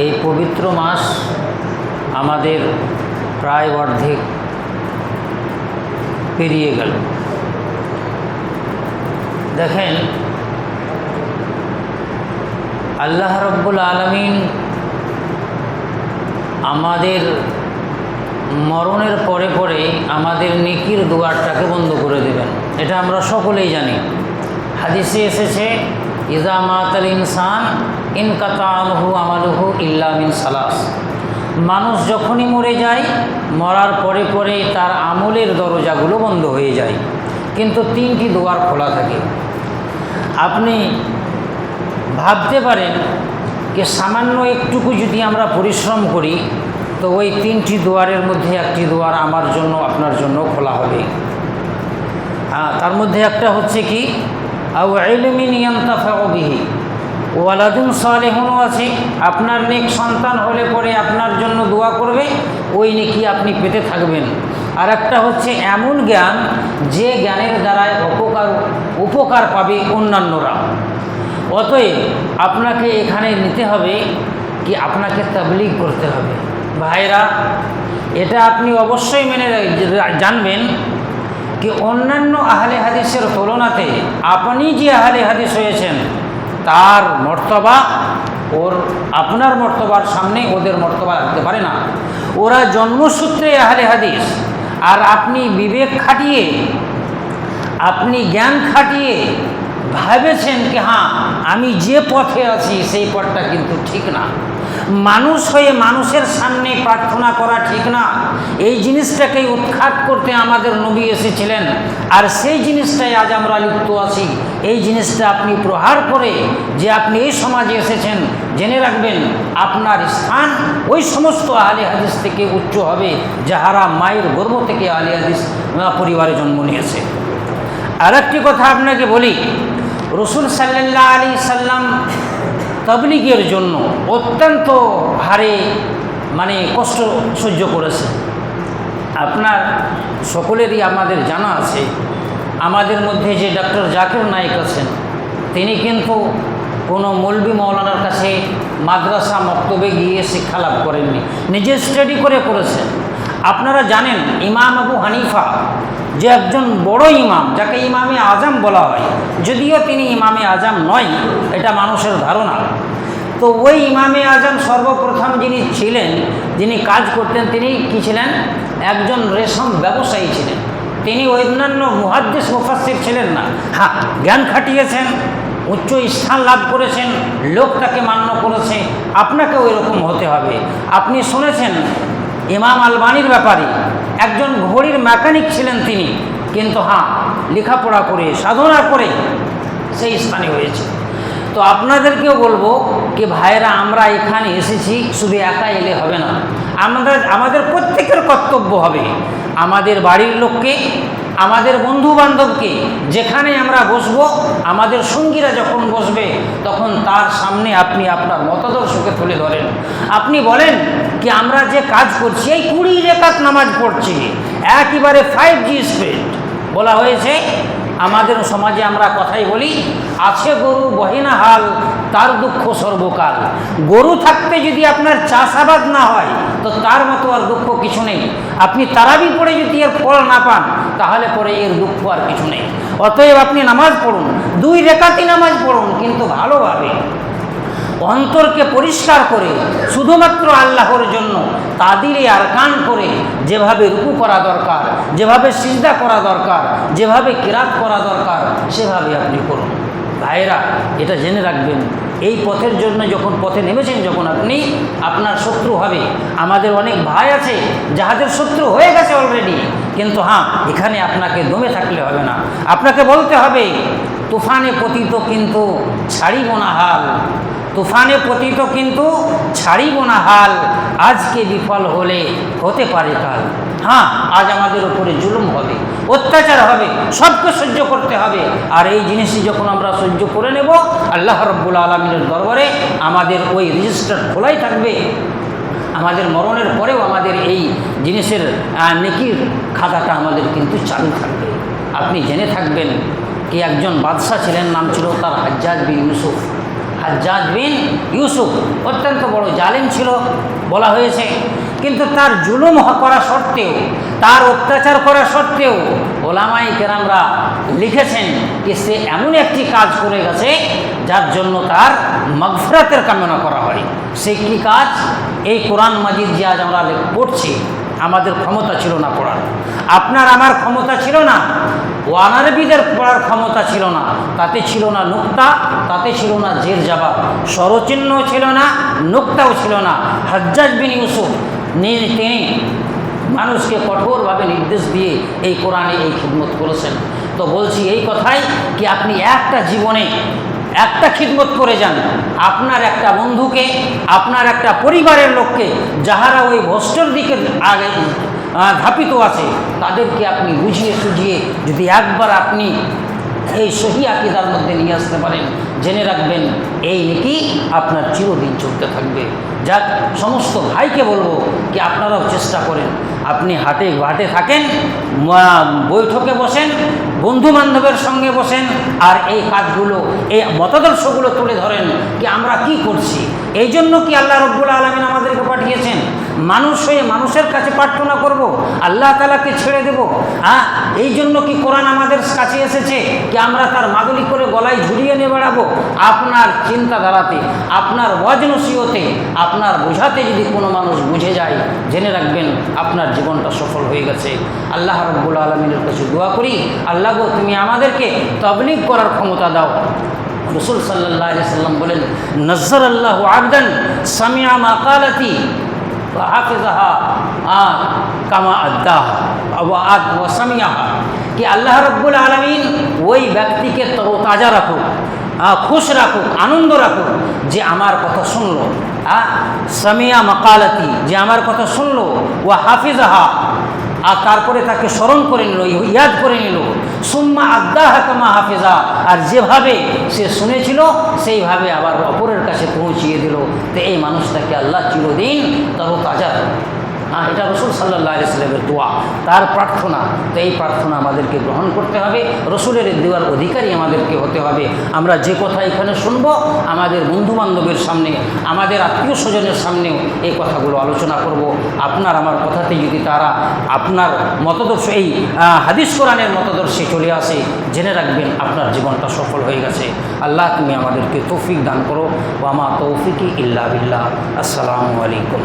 এই পবিত্র মাস আমাদের প্রায় অর্ধেক পেরিয়ে গেল। দেখেন, আল্লাহ রব্বুল আলামিন আমাদের মরণের পরে পরে আমাদের নেকির দুয়ারটাকে বন্ধ করে দেবেন, এটা আমরা সকলেই জানি। হাদিসে এসেছে, ইজা মাতাল ইনসান ইনকাতা আনহু আমালুহু ইল্লা মিন সালাস। মানুষ যখনই মরে যায়, মরার পরে পরে তার আমলের দরজাগুলো বন্ধ হয়ে যায়, কিন্তু 3টি দুয়ার খোলা থাকে। আপনি ভাবতে পারেন যে সামান্য একটুকু যদি আমরা পরিশ্রম করি, তো ওই 3টি দুয়ারের মধ্যে একটি দুয়ার আমার জন্য আপনার জন্য খোলা হবে। তার মধ্যে একটা হচ্ছে কি, আও ইলমিন ইয়ানতাফাউ বিহি, ওয়ালাদুন সালেহুনও আছে। আপনার নেক সন্তান হলে পরে আপনার জন্য দোয়া করবে, ওই নেকি আপনি পেতে থাকবেন। আর একটা হচ্ছে এমন জ্ঞান, যে জ্ঞানের দ্বারায় উপকার পাবে অন্যান্যরা। অতএব আপনাকে এখানে নিতে হবে কি, আপনাকে তাবলীগ করতে হবে। ভাইরা, এটা আপনি অবশ্যই মেনে জানবেন কি অন্যান্য আহলে হাদিসের তুলনাতে আপনি যে আহলে হাদিস হয়েছেন, তার মর্তবা আপনার মর্তবার সামনে ওদের মর্তবা রাখতে পারে না। ওরা জন্মসূত্রে আহলে হাদিস, আর আপনি বিবেক খাটিয়ে, আপনি জ্ঞান খাটিয়ে ভেবেছেন কি হ্যাঁ আমি যে পথে আছি সেই পথটা কিন্তু ঠিক না। মানুষ হয়ে মানুষের সামনে প্রার্থনা করা ঠিক না। এই জিনিসটাকে উৎখাত করতে আমাদের নবী এসেছিলেন, আর সেই জিনিসটাই আজ আমরা লিপ্ত আছি। এই জিনিসটা আপনি প্রহার করে যে আপনি এই সমাজে এসেছেন, জেনে রাখবেন আপনার স্থান ওই সমস্ত আহলে হাদিস থেকে উচ্চ হবে যাহারা মায়ের গর্ভ থেকে আহলে হাদিস পরিবারে জন্ম নিয়েছে। আর একটি কথা আপনাকে বলি, রসুল সাল্লাল্লাহু আলাইহি সাল্লাম তাবলীগের জন্য অত্যন্ত হারে কষ্ট সহ্য করেছে। আপনার সকলেরই আমাদের জানা আছে, আমাদের মধ্যে যে ডক্টর জাকির নায়েক আছেন, তিনি কিন্তু কোনো মৌলবি মৌলানার কাছে মাদ্রাসা মক্তবে গিয়ে শিক্ষা লাভ করেননি, নিজে স্টাডি করে করেছেন। আপনারা জানেন ইমাম আবু হানিফা যে একজন বড় ইমাম, যাকে ইমামে আজম বলা হয়, যদিও তিনি ইমামে আজম নয়, এটা মানুষের ধারণা। তো ওই ইমামে আজম সর্বপ্রথম যিনি ছিলেন, যিনি কাজ করতেন, তিনি কি ছিলেন? একজন রেশম ব্যবসায়ী ছিলেন। তিনি অন্যান্য মুহাদ্দিস মুফাসসির ছিলেন না। হ্যাঁ, জ্ঞান খাটিয়েছেন, উচ্চ স্থান লাভ করেছেন, লোক তাকে মান্য করেছে। আপনাকেও এরকম হতে হবে। আপনি শুনেছেন ইমাম আলবানির ব্যাপারে, একজন ঘড়ির মেকানিক ছিলেন তিনি, কিন্তু হ্যাঁ লেখাপড়া করে সাধনা করে সেই স্থানে হয়েছে। তো আপনাদেরকেও বলবো কি ভাইরা, আমরা এখানে এসেছি, শুধু একা এলে হবে না। আমাদের প্রত্যেকের কর্তব্য হবে আমাদের বাড়ির লোককে, আমাদের বন্ধু বান্ধবকে যেখানে আমরা বসবো, আমাদের সঙ্গীরা যখন বসবে, তখন তার সামনে আপনি আপনার মতাদর্শকে তুলে ধরেন। আপনি বলেন কি আমরা যে কাজ করছি, এই 20 রাকাত নামাজ পড়ছি, একেবারে 5G স্পিড। বলা হয়েছে আমাদের সমাজে আমরা কথাই বলি, আছে গরু বহিনা হাল, তার দুঃখ সর্বকাল। গরু থাকতে যদি আপনার চাষাবাদ না হয়, তো তার মতো আর দুঃখ কিছু নেই। আপনি তারাবি পড়ে যদি এর ফল না পান, তাহলে পরে এর দুঃখ আর কিছু নেই। অতএব আপনি নামাজ পড়ুন, 2 রাকাতই নামাজ পড়ুন, কিন্তু ভালোভাবে অন্তরকে পরিষ্কার করে, শুধুমাত্র আল্লাহর জন্য তাদিরে আরকান করে, যেভাবে রুকু করা দরকার, যেভাবে সিজদা করা দরকার, যেভাবে কিরাত করা দরকার, সেভাবে আপনি করুন। ভাইরা, এটা জেনে রাখবেন, এই পথের জন্য যখন পথে নেমেছেন, যখন আপনি, আপনার শত্রু হবে। আমাদের অনেক ভাই আছে যাহাদের শত্রু হয়ে গেছে অলরেডি, কিন্তু হ্যাঁ এখানে আপনাকে দমে থাকলে হবে না। আপনাকে বলতে হবে, তুফানে পতিত কিন্তু ছাড়িব না হাল, তুফানে পতিত কিন্তু ছাড়িব না হাল, আজকে বিফল হলে হতে পারে কাল। হ্যাঁ, আজ আমাদের উপরে জুলুম হবে, অত্যাচার হবে, সবকে সহ্য করতে হবে। আর এই জিনিসই যখন আমরা সহ্য করে নেব, আল্লাহ রাব্বুল আলামিনের দরবারে আমাদের ওই রেজিস্টার খোলাই থাকবে। আমাদের মরণের পরেও আমাদের এই জিনিসের নেকির খাতাটা আমাদের কিন্তু চালু থাকবে। আপনি জেনে থাকবেন কি একজন বাদশাহ ছিলেন, নাম ছিল তার হাজ্জাজ বিন ইউসুফ। হাজ্জাজ বিন ইউসুফ অত্যন্ত বড় জালিম ছিল বলা হয়েছে, কিন্তু তার জুলুম করা সত্ত্বেও, তার অত্যাচার করা সত্ত্বেও ওলামায়ে কেরামরা লিখেছেন যে সে এমন একটি কাজ করে গেছে যার জন্য তার মাগফিরাতের কামনা করা হয়। সে কী কাজ? এই কোরআন মাজিদ যে আজ আমরা পড়ছি, আমাদের ক্ষমতা ছিল না পড়ার, আপনার আমার ক্ষমতা ছিল না, ওয়ানারবিদের পড়ার ক্ষমতা ছিল না, তাতে ছিল না নুক্তা, তাতে ছিল না জের জবাব, স্বরচিহ্ন ছিল না, নুক্তাও ছিল না। হাজ্জাজ বিন ইউসুফ তিনি মানুষকে কঠোরভাবে নির্দেশ দিয়ে এই কোরআনে এই খিদমত করেছেন। তো বলছি এই কথাই কি আপনি একটা জীবনে একটা খিদমত করে যান, আপনার একটা বন্ধুকে, আপনার একটা পরিবারের লোককে যাহারা ওই ভ্রষ্টর দিকে আগে ধাপিত আছে, তাদেরকে আপনি বুঝিয়ে সুঝিয়ে যদি একবার আপনি এই সহি আকীদার মধ্যে নিয়ে আসতে পারেন, জেনে রাখবেন এই নেকি আপনার চিরদিন চলতে থাকবে। যাক, সমস্ত ভাইকে বলবো কি আপনারাও চেষ্টা করেন, আপনি হাটে ঘাটে থাকেন, বৈঠকে বসেন, বন্ধুবান্ধবের সঙ্গে বসেন, আর এই কাজগুলো, এই মতাদর্শগুলো তুলে ধরেন কি আমরা কি করছি। এই জন্য কি আল্লাহ রব্বুল আলামিন আমাদেরকে পাঠিয়েছেন? মানুষ হয়ে মানুষের কাছে প্রার্থনা করব, আল্লাহ তাআলাকে ছেড়ে দেব? এই জন্য কি কোরআন আমাদের কাছে এসেছে কি আমরা তার মাদুলি করে গলায় ঝুলিয়ে নিয়ে বেড়াবো? আপনার চিন্তাধারাতে, আপনার ওয়াজ নসিহতে, আপনার বোঝাতে যদি কোনো মানুষ বুঝে যায়, জেনে রাখবেন আপনার জীবনটা সফল হয়ে গেছে। আল্লাহ রব্বুল আলামিনের কাছে দোয়া করি, আল্লাহ গো তুমি আমাদেরকে তাবলীগ করার ক্ষমতা দাও। রাসূল সাল্লাল্লাহু আলাইহি সাল্লাম বলেন, নাজ্জারাল্লাহু আবদান সামিআ মাকালাতি ওয়া হাফিজাহা কামা আদ্দাহা ওয়া সামিআহা, কি আল্লাহ রব্বুল আলামিন ওই ব্যক্তিকে তরতাজা রাখুক, খুশ রাখুক, আনন্দ রাখুক যে আমার কথা শুনলো, সামিয়া মাকালাতি, যে আমার কথা শুনলো, ওয়া হাফিজাহা, আর তারপরে তাকে স্মরণ করে নিল, ইয়াদ করে নিল, সুম্মা আদ্দাহা কামা হাফিজা, আর যেভাবে সে শুনেছিল সেইভাবে আবার অপরের কাছে পৌঁছিয়ে দিল। তো এই মানুষটাকে আল্লাহ চিরদিন তরতাজা। এটা রাসূল সাল্লাল্লাহু আলাইহি ওয়াসাল্লামের দোয়া, তার প্রার্থনা। তো এই প্রার্থনা আমাদেরকে গ্রহণ করতে হবে, রসুলের দোয়ার অধিকারী আমাদেরকে হতে হবে। আমরা যে কথা এখানে শুনবো, আমাদের বন্ধুবান্ধবের সামনে, আমাদের আত্মীয় স্বজনের সামনেও এই কথাগুলো আলোচনা করব। আপনার আমার কথাতে যদি তারা আপনার মতদর্শ, এই হাদিস কোরআনের মতদর্শে চলে আসে, জেনে রাখবেন আপনার জীবনটা সফল হয়ে গেছে। আল্লাহ তুমি আমাদেরকে তৌফিক দান করো। ওয়া মা তৌফিকি ইল্লা বিল্লাহ। আসসালামু আলাইকুম।